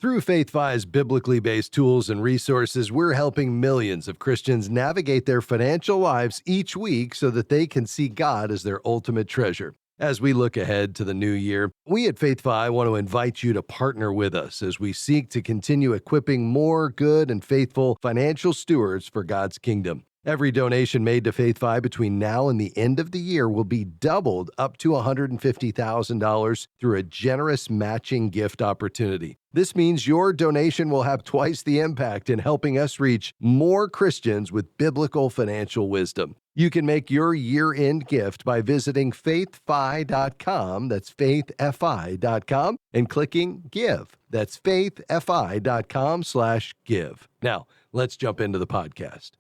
Through Faith Fi's biblically based tools and resources, we're helping millions of Christians navigate their financial lives each week so that they can see God as their ultimate treasure. As we look ahead to the new year, we at Faith Fi want to invite you to partner with us as we seek to continue equipping more good and faithful financial stewards for God's kingdom. Every donation made to Faith Fi between now and the end of the year will be doubled up to $150,000 through a generous matching gift opportunity. This means your donation will have twice the impact in helping us reach more Christians with biblical financial wisdom. You can make your year-end gift by visiting faithfi.com, that's faithfi.com, and clicking Give. That's faithfi.com/give. Now, let's jump into the podcast.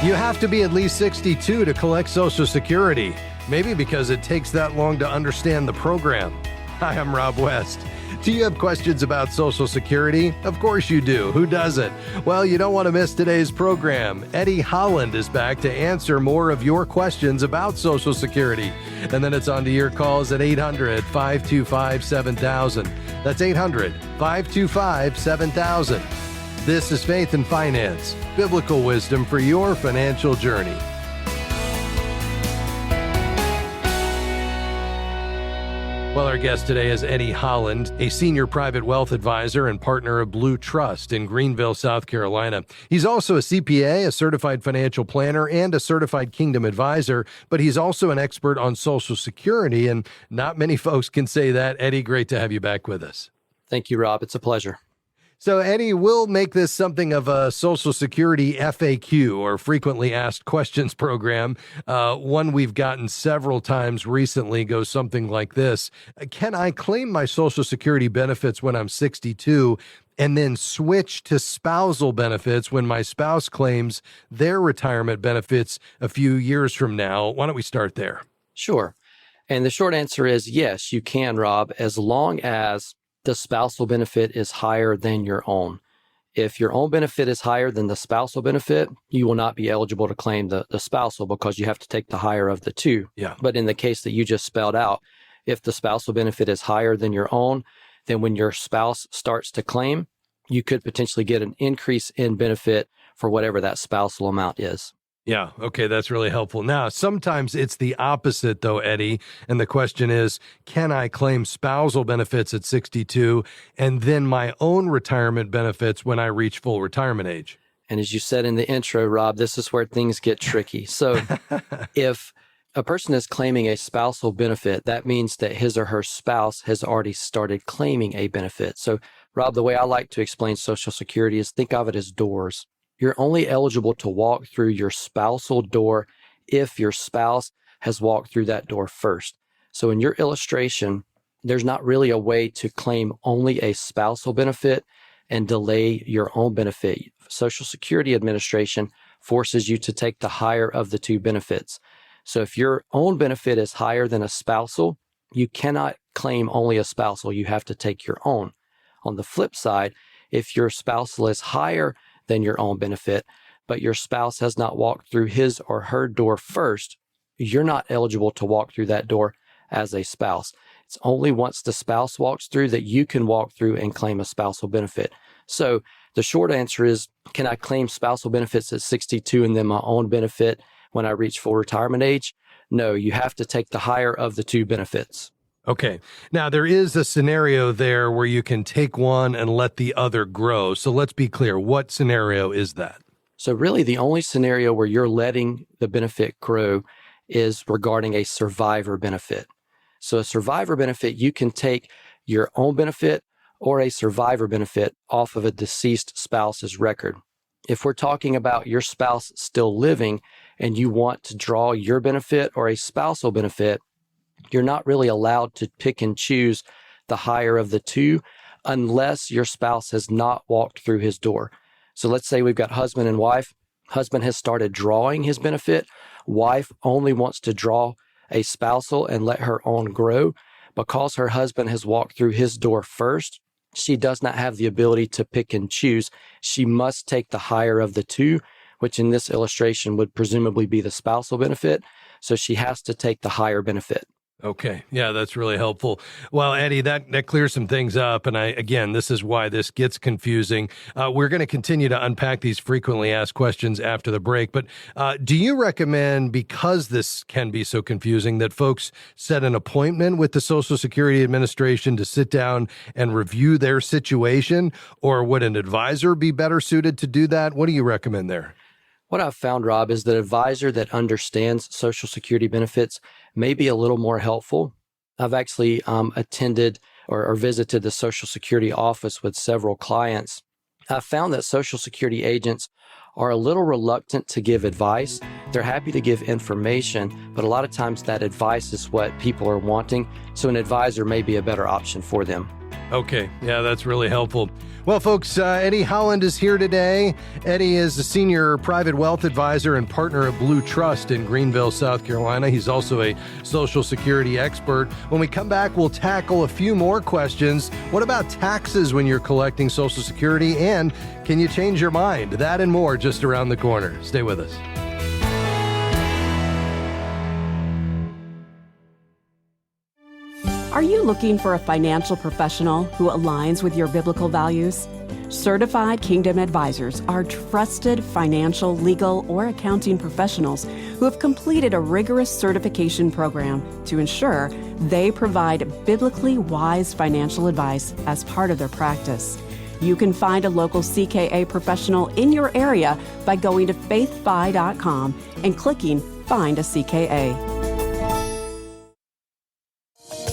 You have to be at least 62 to collect Social Security, maybe because it takes that long to understand the program. Hi, I'm Rob West. Do you have questions about Social Security? Of course you do. Who doesn't? Well, you don't want to miss today's program. Eddie Holland is back to answer more of your questions about Social Security. And then it's on to your calls at 800-525-7000. That's 800-525-7000. This is Faith and Finance, biblical wisdom for your financial journey. Well, our guest today is Eddie Holland, a senior private wealth advisor and partner of Blue Trust in Greenville, South Carolina. He's also a CPA, a certified financial planner, and a certified Kingdom advisor, but he's also an expert on Social Security, and not many folks can say that. Eddie, great to have you back with us. Thank you, Rob. It's a pleasure. So, Eddie, we'll make this something of a Social Security FAQ, or frequently asked questions program. One we've gotten several times recently goes something like this. Can I claim my Social Security benefits when I'm 62 and then switch to spousal benefits when my spouse claims their retirement benefits a few years from now? Why don't we start there? Sure. And the short answer is yes, you can, Rob, as long as the spousal benefit is higher than your own. If your own benefit is higher than the spousal benefit, you will not be eligible to claim the spousal because you have to take the higher of the two. Yeah. But in the case that you just spelled out, if the spousal benefit is higher than your own, then when your spouse starts to claim, you could potentially get an increase in benefit for whatever that spousal amount is. Yeah. Okay. That's really helpful. Now, sometimes it's the opposite though, Eddie. And the question is, can I claim spousal benefits at 62 and then my own retirement benefits when I reach full retirement age? And as you said in the intro, Rob, this is where things get tricky. So if a person is claiming a spousal benefit, that means that his or her spouse has already started claiming a benefit. So, Rob, the way I like to explain Social Security is think of it as doors. You're only eligible to walk through your spousal door if your spouse has walked through that door first. So in your illustration, there's not really a way to claim only a spousal benefit and delay your own benefit. Social Security Administration forces you to take the higher of the two benefits. So if your own benefit is higher than a spousal, you cannot claim only a spousal. You have to take your own. On the flip side, if your spousal is higher than your own benefit, but your spouse has not walked through his or her door first, you're not eligible to walk through that door as a spouse. It's only once the spouse walks through that you can walk through and claim a spousal benefit. So the short answer is, can I claim spousal benefits at 62 and then my own benefit when I reach full retirement age? No, you have to take the higher of the two benefits. Okay. Now, there is a scenario there where you can take one and let the other grow. So let's be clear. What scenario is that? So really, the only scenario where you're letting the benefit grow is regarding a survivor benefit. So a survivor benefit, you can take your own benefit or a survivor benefit off of a deceased spouse's record. If we're talking about your spouse still living and you want to draw your benefit or a spousal benefit, you're not really allowed to pick and choose the higher of the two unless your spouse has not walked through his door. So let's say we've got husband and wife. Husband has started drawing his benefit. Wife only wants to draw a spousal and let her own grow. Because her husband has walked through his door first, she does not have the ability to pick and choose. She must take the higher of the two, which in this illustration would presumably be the spousal benefit. So she has to take the higher benefit. Okay. Yeah, that's really helpful. Well, Eddie, that clears some things up. And again, this is why this gets confusing. We're going to continue to unpack these frequently asked questions after the break. But do you recommend, because this can be so confusing, that folks set an appointment with the Social Security Administration to sit down and review their situation? Or would an advisor be better suited to do that? What do you recommend there? What I've found, Rob, is that an advisor that understands Social Security benefits may be a little more helpful. I've actually attended or visited the Social Security office with several clients. I've found that Social Security agents are a little reluctant to give advice. They're happy to give information, but a lot of times that advice is what people are wanting. So an advisor may be a better option for them. Okay. Yeah, that's really helpful. Well, folks, Eddie Holland is here today. Eddie is a senior private wealth advisor and partner at Blue Trust in Greenville, South Carolina. He's also a Social Security expert. When we come back, we'll tackle a few more questions. What about taxes when you're collecting Social Security? And can you change your mind? That and more just around the corner. Stay with us. Are you looking for a financial professional who aligns with your biblical values? Certified Kingdom Advisors are trusted financial, legal, or accounting professionals who have completed a rigorous certification program to ensure they provide biblically wise financial advice as part of their practice. You can find a local CKA professional in your area by going to faithfi.com and clicking Find a CKA.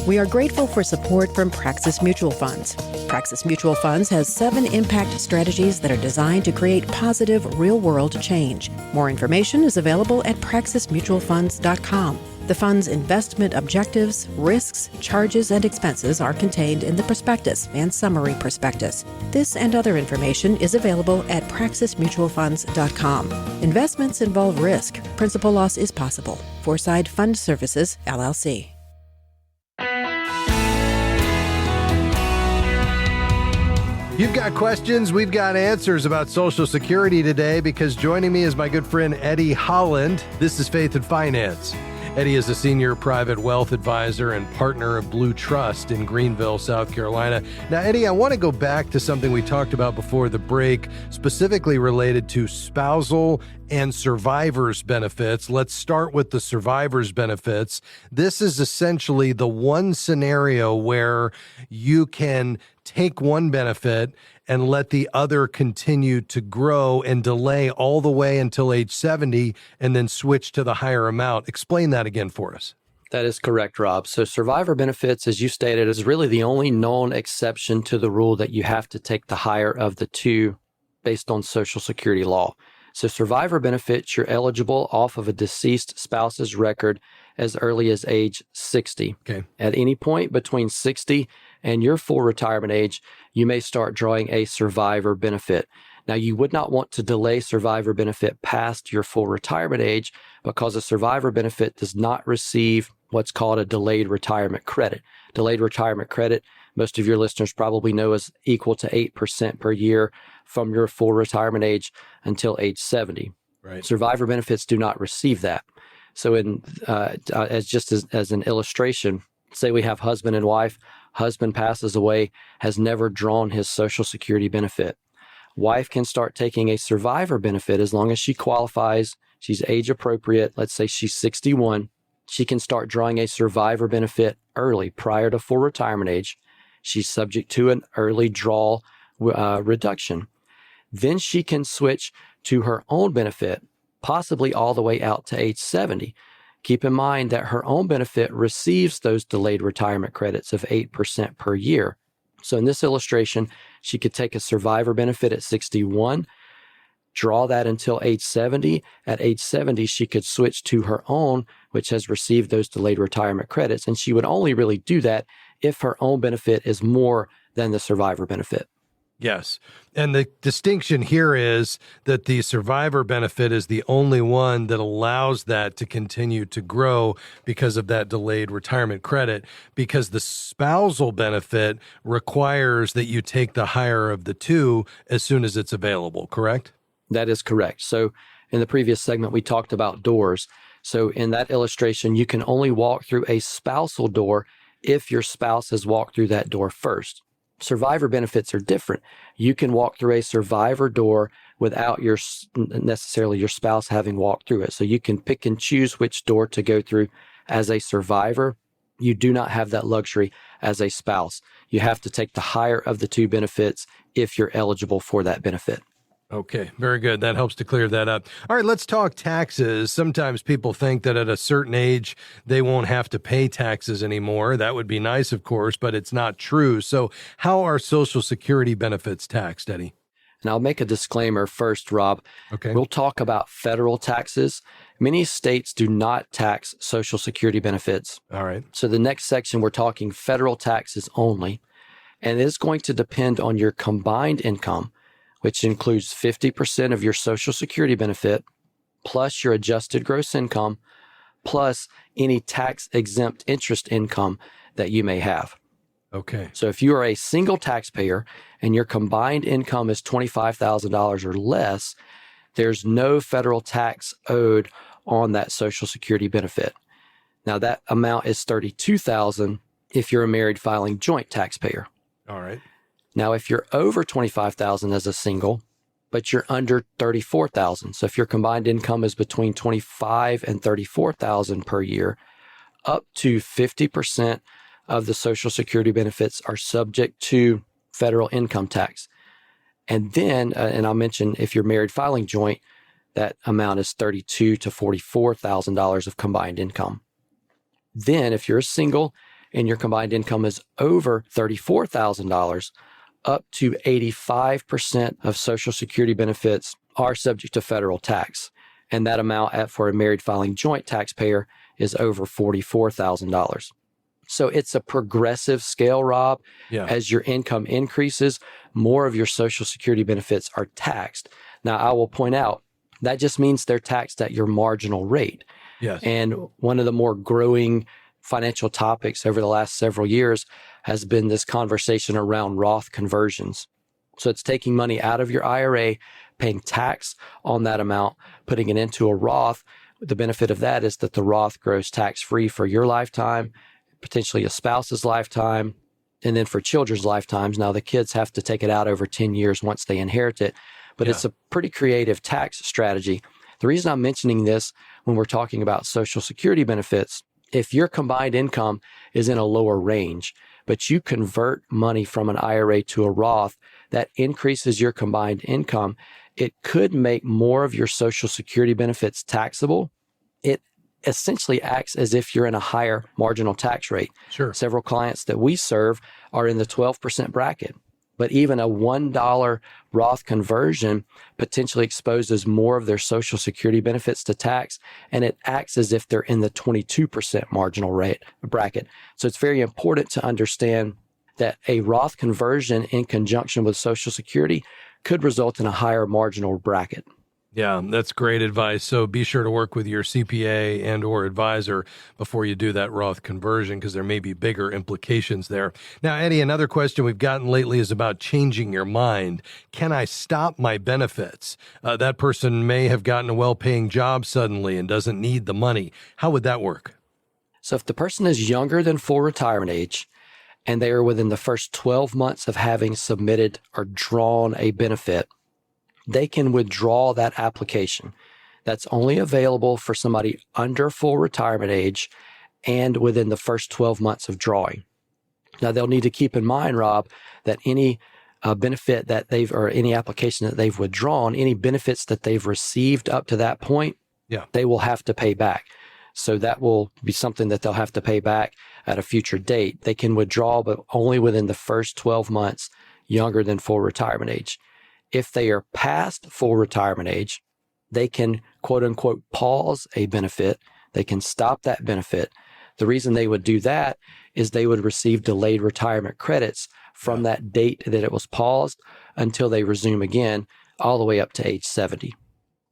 We are grateful for support from Praxis Mutual Funds. Praxis Mutual Funds has 7 impact strategies that are designed to create positive, real-world change. More information is available at praxismutualfunds.com. The fund's investment objectives, risks, charges, and expenses are contained in the prospectus and summary prospectus. This and other information is available at praxismutualfunds.com. Investments involve risk. Principal loss is possible. Foreside Fund Services, LLC. You've got questions, we've got answers about Social Security today, because joining me is my good friend Eddie Holland. This is Faith and Finance. Eddie is a senior private wealth advisor and partner of Blue Trust in Greenville, South Carolina. Now, Eddie, I want to go back to something we talked about before the break, specifically related to spousal and survivor's benefits. Let's start with the survivor's benefits. This is essentially the one scenario where you can take one benefit and let the other continue to grow and delay all the way until age 70 and then switch to the higher amount. Explain that again for us. That is correct, Rob. So survivor benefits, as you stated, is really the only known exception to the rule that you have to take the higher of the two based on Social Security law. So survivor benefits, you're eligible off of a deceased spouse's record as early as age 60. Okay. At any point between 60 and your full retirement age, you may start drawing a survivor benefit. Now, you would not want to delay survivor benefit past your full retirement age, because a survivor benefit does not receive what's called a delayed retirement credit. Delayed retirement credit, most of your listeners probably know, is equal to 8% per year from your full retirement age until age 70. Right. Survivor benefits do not receive that. So as an illustration, say we have husband and wife, husband passes away, has never drawn his Social Security benefit. Wife can start taking a survivor benefit as long as she qualifies, she's age appropriate, let's say she's 61, she can start drawing a survivor benefit early, prior to full retirement age. She's subject to an early draw reduction. Then she can switch to her own benefit, possibly all the way out to age 70. Keep in mind that her own benefit receives those delayed retirement credits of 8% per year. So in this illustration, she could take a survivor benefit at 61, draw that until age 70. At age 70, she could switch to her own, which has received those delayed retirement credits. And she would only really do that if her own benefit is more than the survivor benefit. Yes. And the distinction here is that the survivor benefit is the only one that allows that to continue to grow because of that delayed retirement credit, because the spousal benefit requires that you take the higher of the two as soon as it's available, correct? That is correct. So In the previous segment, we talked about doors. So in that illustration, you can only walk through a spousal door if your spouse has walked through that door first. Survivor benefits are different. You can walk through a survivor door without necessarily your spouse having walked through it. So you can pick and choose which door to go through as a survivor. You do not have that luxury as a spouse. You have to take the higher of the two benefits if you're eligible for that benefit. Okay, very good. That helps to clear that up. All right, let's talk taxes. Sometimes people think that at a certain age, they won't have to pay taxes anymore. That would be nice, of course, but it's not true. So how are Social Security benefits taxed, Eddie? And I'll make a disclaimer first, Rob. Okay. We'll talk about federal taxes. Many states do not tax Social Security benefits. All right. So the next section, we're talking federal taxes only. And it is going to depend on your combined income, which includes 50% of your Social Security benefit, plus your adjusted gross income, plus any tax-exempt interest income that you may have. Okay. So if you are a single taxpayer and your combined income is $25,000 or less, there's no federal tax owed on that Social Security benefit. Now that amount is $32,000 if you're a married filing joint taxpayer. All right. Now, if you're over $25,000 as a single, but you're under $34,000, so if your combined income is between $25,000 and $34,000 per year, up to 50% of the Social Security benefits are subject to federal income tax. And then, and I'll mention if you're married filing joint, that amount is $32,000 to $44,000 of combined income. Then, if you're a single and your combined income is over $34,000, up to 85% of Social Security benefits are subject to federal tax. And that amount for a married filing joint taxpayer is over $44,000. So it's a progressive scale, Rob. Yeah. As your income increases, more of your Social Security benefits are taxed. Now, I will point out that just means they're taxed at your marginal rate. Yes. And one of the more growing financial topics over the last several years has been this conversation around Roth conversions. So it's taking money out of your IRA, paying tax on that amount, putting it into a Roth. The benefit of that is that the Roth grows tax-free for your lifetime, potentially a spouse's lifetime, and then for children's lifetimes. Now, the kids have to take it out over 10 years once they inherit it, but it's a pretty creative tax strategy. The reason I'm mentioning this when we're talking about Social Security benefits, if your combined income is in a lower range, but you convert money from an IRA to a Roth, that increases your combined income. It could make more of your Social Security benefits taxable. It essentially acts as if you're in a higher marginal tax rate. Sure. Several clients that we serve are in the 12% bracket. But even a $1 Roth conversion potentially exposes more of their Social Security benefits to tax, and it acts as if they're in the 22% marginal rate bracket. So it's very important to understand that a Roth conversion in conjunction with Social Security could result in a higher marginal bracket. Yeah, that's great advice. So be sure to work with your CPA and or advisor before you do that Roth conversion, because there may be bigger implications there. Now, Eddie, another question we've gotten lately is about changing your mind. Can I stop my benefits? That person may have gotten a well-paying job suddenly and doesn't need the money. How would that work? So if the person is younger than full retirement age and they are within the first 12 months of having submitted or drawn a benefit, they can withdraw that application. That's only available for somebody under full retirement age and within the first 12 months of drawing. Now, they'll need to keep in mind, Rob, that any benefit that or any application that they've withdrawn, any benefits that they've received up to that point, they will have to pay back. So that will be something that they'll have to pay back at a future date. They can withdraw, but only within the first 12 months younger than full retirement age. If they are past full retirement age, they can, quote unquote, pause a benefit. They can stop that benefit. The reason they would do that is they would receive delayed retirement credits from that date that it was paused until they resume again, all the way up to age 70.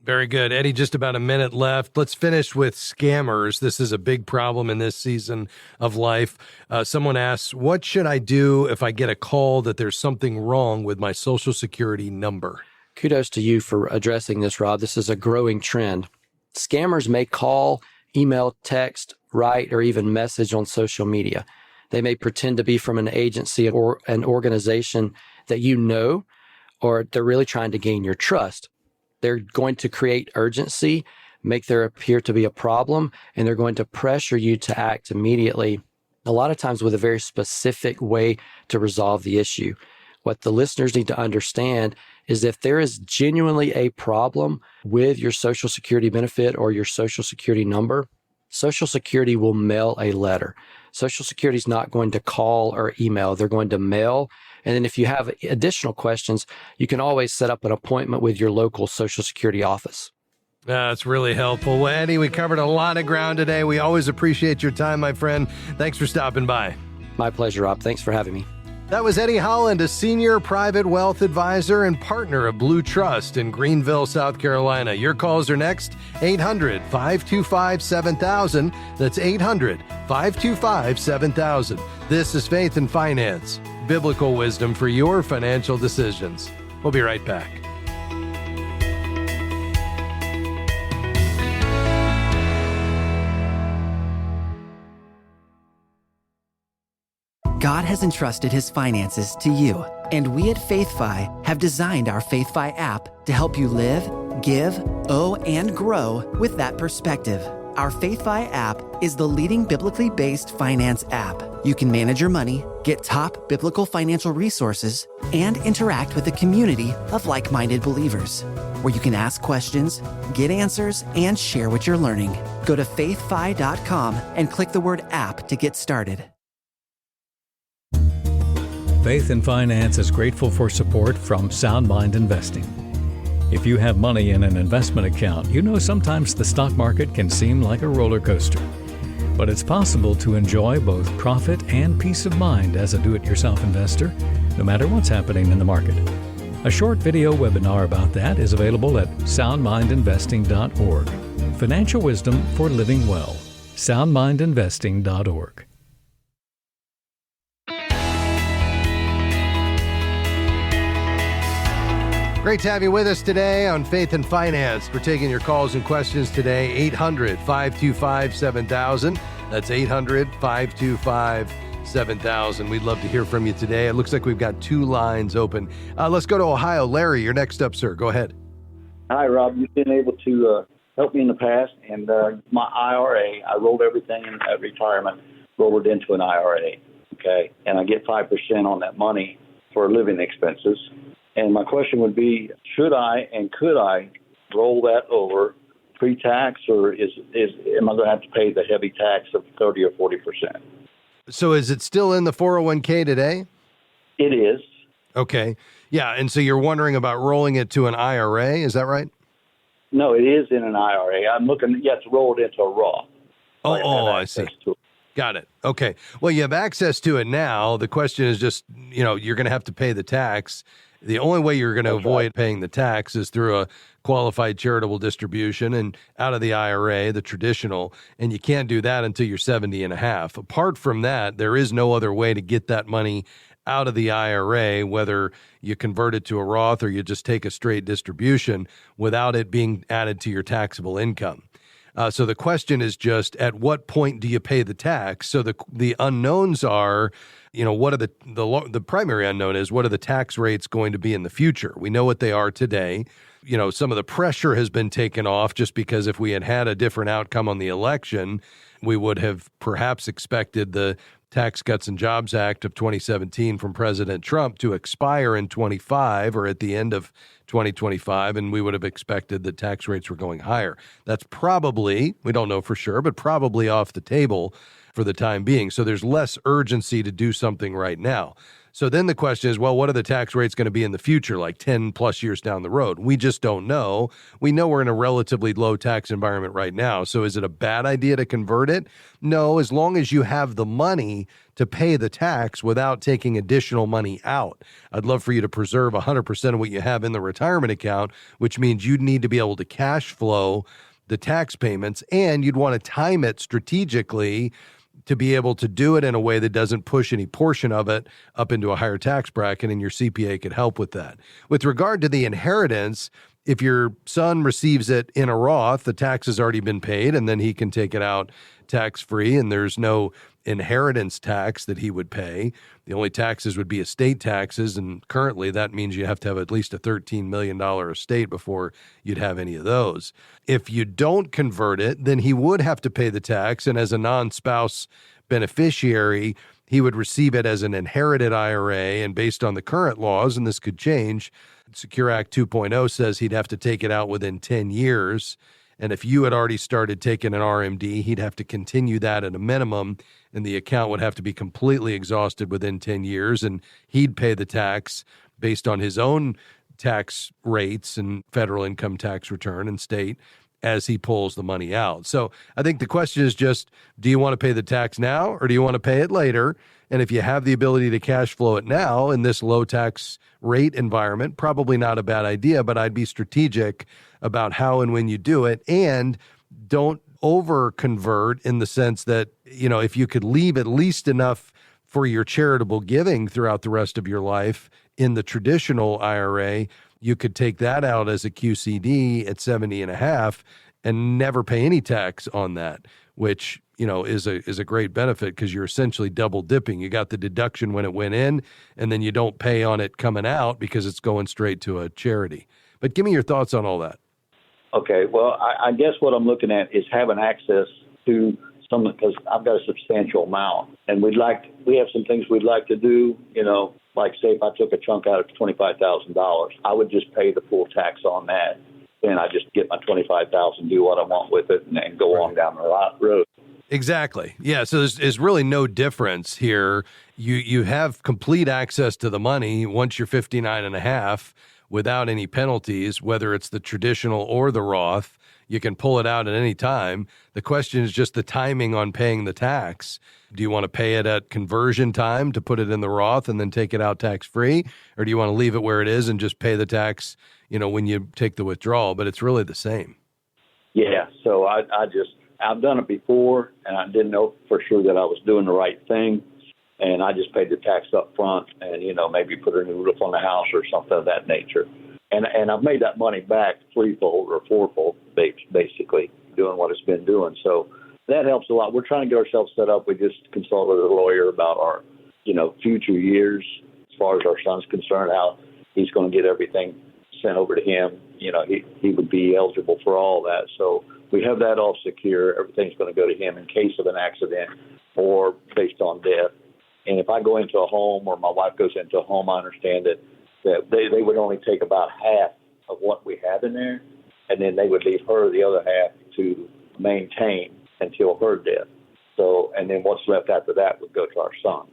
Very good. Eddie, just about a minute left. Let's finish with scammers. This is a big problem in this season of life. Someone asks, what should I do if I get a call that there's something wrong with my Social Security number? Kudos to you for addressing this, Rob. This is a growing trend. Scammers may call, email, text, write, or even message on social media. They may pretend to be from an agency or an organization that you know, or they're really trying to gain your trust. They're going to create urgency, make there appear to be a problem, and they're going to pressure you to act immediately, a lot of times with a very specific way to resolve the issue. What the listeners need to understand is if there is genuinely a problem with your Social Security benefit or your Social Security number, Social Security will mail a letter. Social Security is not going to call or email. They're going to mail. And then if you have additional questions, you can always set up an appointment with your local Social Security office. That's really helpful. Well, Eddie, we covered a lot of ground today. We always appreciate your time, my friend. Thanks for stopping by. My pleasure, Rob. Thanks for having me. That was Eddie Holland, a senior private wealth advisor and partner of Blue Trust in Greenville, South Carolina. Your calls are next, 800-525-7000. That's 800-525-7000. This is Faith and Finance, biblical wisdom for your financial decisions. We'll be right back. God has entrusted His finances to you, and we at FaithFi have designed our FaithFi app to help you live, give, owe, and grow with that perspective. Our FaithFi app is the leading biblically based finance app. You can manage your money, get top biblical financial resources, and interact with a community of like-minded believers, where you can ask questions, get answers, and share what you're learning. Go to faithfi.com and click the word app to get started. Faith and Finance is grateful for support from Sound Mind Investing. If you have money in an investment account, you know sometimes the stock market can seem like a roller coaster. But it's possible to enjoy both profit and peace of mind as a do-it-yourself investor, no matter what's happening in the market. A short video webinar about that is available at soundmindinvesting.org. Financial wisdom for living well. soundmindinvesting.org. Great to have you with us today on Faith and Finance. We're taking your calls and questions today, 800-525-7000. That's 800-525-7000. We'd love to hear from you today. It looks like we've got two lines open. Let's go to Ohio. Larry, you're next up, sir. Go ahead. Hi, Rob. You've been able to help me in the past, and my IRA, I rolled everything in at retirement, rolled it into an IRA, okay? And I get 5% on that money for living expenses. And my question would be, should I and could I roll that over pre-tax, or am I going to have to pay the heavy tax of 30 or 40%? So is it still in the 401k today? It is. Okay. Yeah, and so you're wondering about rolling it to an IRA, is that right? No, it is in an IRA. I'm looking, to roll it into a Roth. I see. Got it. Okay. Well, you have access to it now. The question is just, you're going to have to pay the tax. The only way you're going to avoid paying the tax is through a qualified charitable distribution and out of the IRA, the traditional, and you can't do that until you're 70 and a half. Apart from that, there is no other way to get that money out of the IRA, whether you convert it to a Roth or you just take a straight distribution without it being added to your taxable income. So the question is just, at what point do you pay the tax? So the unknowns are, what are the primary unknown is, what are the tax rates going to be in the future? We know what they are today. Some of the pressure has been taken off just because if we had had a different outcome on the election, we would have perhaps expected the Tax Cuts and Jobs Act of 2017 from President Trump to expire in 25 or at the end of 2025, and we would have expected that tax rates were going higher. That's probably, we don't know for sure, but probably off the table for the time being. So there's less urgency to do something right now. So then the question is, well, what are the tax rates going to be in the future, like 10 plus years down the road? We just don't know. We know we're in a relatively low tax environment right now. So is it a bad idea to convert it? No, as long as you have the money to pay the tax without taking additional money out. I'd love for you to preserve 100% of what you have in the retirement account, which means you'd need to be able to cash flow the tax payments, and you'd want to time it strategically to be able to do it in a way that doesn't push any portion of it up into a higher tax bracket, and your CPA could help with that. With regard to the inheritance, if your son receives it in a Roth, the tax has already been paid, and then he can take it out tax-free, and there's no inheritance tax that he would pay. The only taxes would be estate taxes, and currently that means you have to have at least a $13 million estate before you'd have any of those. If you don't convert it, then he would have to pay the tax, and as a non-spouse beneficiary, he would receive it as an inherited IRA, and based on the current laws, and this could change, Secure Act 2.0 says he'd have to take it out within 10 years. And if you had already started taking an RMD, he'd have to continue that at a minimum, and the account would have to be completely exhausted within 10 years, and he'd pay the tax based on his own tax rates and federal income tax return and state as he pulls the money out. So I think the question is just, do you want to pay the tax now or do you want to pay it later? And if you have the ability to cash flow it now in this low tax rate environment, probably not a bad idea, but I'd be strategic about how and when you do it, and don't over convert in the sense that, if you could leave at least enough for your charitable giving throughout the rest of your life in the traditional IRA, you could take that out as a QCD at 70.5 and never pay any tax on that, which, is a great benefit because you're essentially double dipping. You got the deduction when it went in, and then you don't pay on it coming out because it's going straight to a charity. But give me your thoughts on all that. Okay, well, I guess what I'm looking at is having access to some, because I've got a substantial amount, and we have some things we'd like to do, like say if I took a chunk out of $25,000, I would just pay the full tax on that, and I just get my $25,000, do what I want with it, and go on down the road. Exactly. Yeah. So there's really no difference here. You have complete access to the money once you're 59.5 without any penalties, whether it's the traditional or the Roth. You can pull it out at any time. The question is just the timing on paying the tax. Do you want to pay it at conversion time to put it in the Roth and then take it out tax-free? Or do you want to leave it where it is and just pay the tax, when you take the withdrawal? But it's really the same. Yeah. So I've done it before, and I didn't know for sure that I was doing the right thing. And I just paid the tax up front and, maybe put a new roof on the house or something of that nature. And I've made that money back threefold or fourfold, basically, doing what it's been doing. So that helps a lot. We're trying to get ourselves set up. We just consulted a lawyer about our, future years as far as our son's concerned, how he's going to get everything sent over to him. He would be eligible for all that. So we have that all secure. Everything's going to go to him in case of an accident or based on death. And if I go into a home or my wife goes into a home, I understand that they would only take about half of what we have in there, and then they would leave her the other half to maintain until her death. So, and then what's left after that would go to our sons.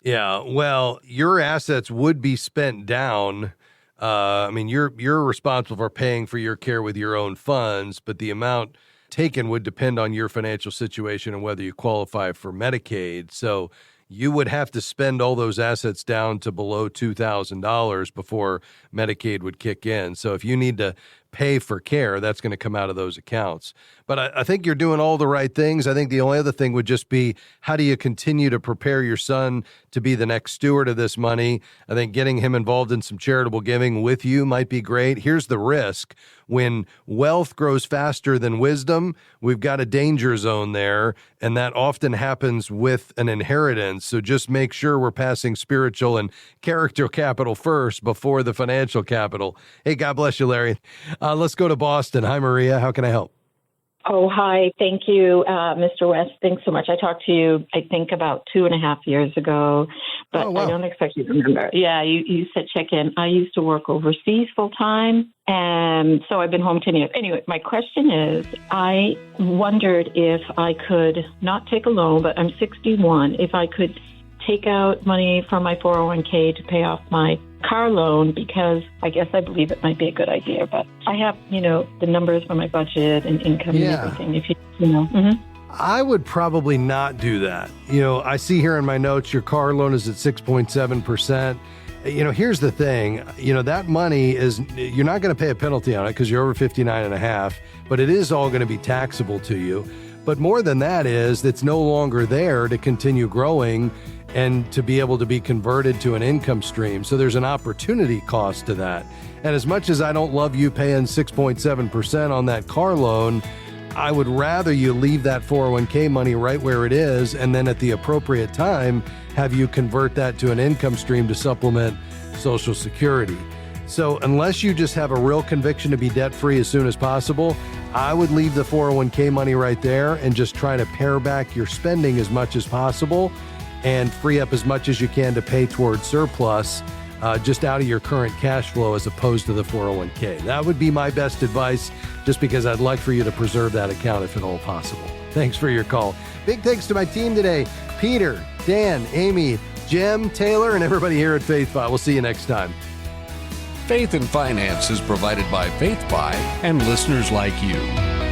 Yeah, well, your assets would be spent down. You're responsible for paying for your care with your own funds, but the amount taken would depend on your financial situation and whether you qualify for Medicaid. So you would have to spend all those assets down to below $2,000 before Medicaid would kick in. So if you need to pay for care, that's going to come out of those accounts. But I think you're doing all the right things. I think the only other thing would just be, how do you continue to prepare your son to be the next steward of this money? I think getting him involved in some charitable giving with you might be great. Here's the risk. When wealth grows faster than wisdom, we've got a danger zone there, and that often happens with an inheritance. So just make sure we're passing spiritual and character capital first before the financial capital. Hey, God bless you, Larry. Let's go to Boston. Hi, Maria. How can I help? Oh, hi. Thank you, Mr. West. Thanks so much. I talked to you, I think, about 2.5 years ago, but I don't expect you to remember. Yeah, you said check in. I used to work overseas full time, and so I've been home 10 years. Anyway, my question is, I wondered if I could not take a loan, but I'm 61, if I could take out money from my 401k to pay off my car loan, because I believe it might be a good idea, but I have, the numbers for my budget and income and everything. If I would probably not do that. I see here in my notes, your car loan is at 6.7%. Here's the thing, that money is, you're not going to pay a penalty on it because you're over 59.5, but it is all going to be taxable to you. But more than that is, it's no longer there to continue growing and to be able to be converted to an income stream. So there's an opportunity cost to that. And as much as I don't love you paying 6.7% on that car loan, I would rather you leave that 401k money right where it is, and then at the appropriate time, have you convert that to an income stream to supplement Social Security. So unless you just have a real conviction to be debt-free as soon as possible, I would leave the 401k money right there and just try to pare back your spending as much as possible and free up as much as you can to pay towards surplus just out of your current cash flow as opposed to the 401k. That would be my best advice, just because I'd like for you to preserve that account if at all possible. Thanks for your call. Big thanks to my team today, Peter, Dan, Amy, Jim, Taylor, and everybody here at FaithFi. We'll see you next time. Faith and Finance is provided by FaithFi and listeners like you.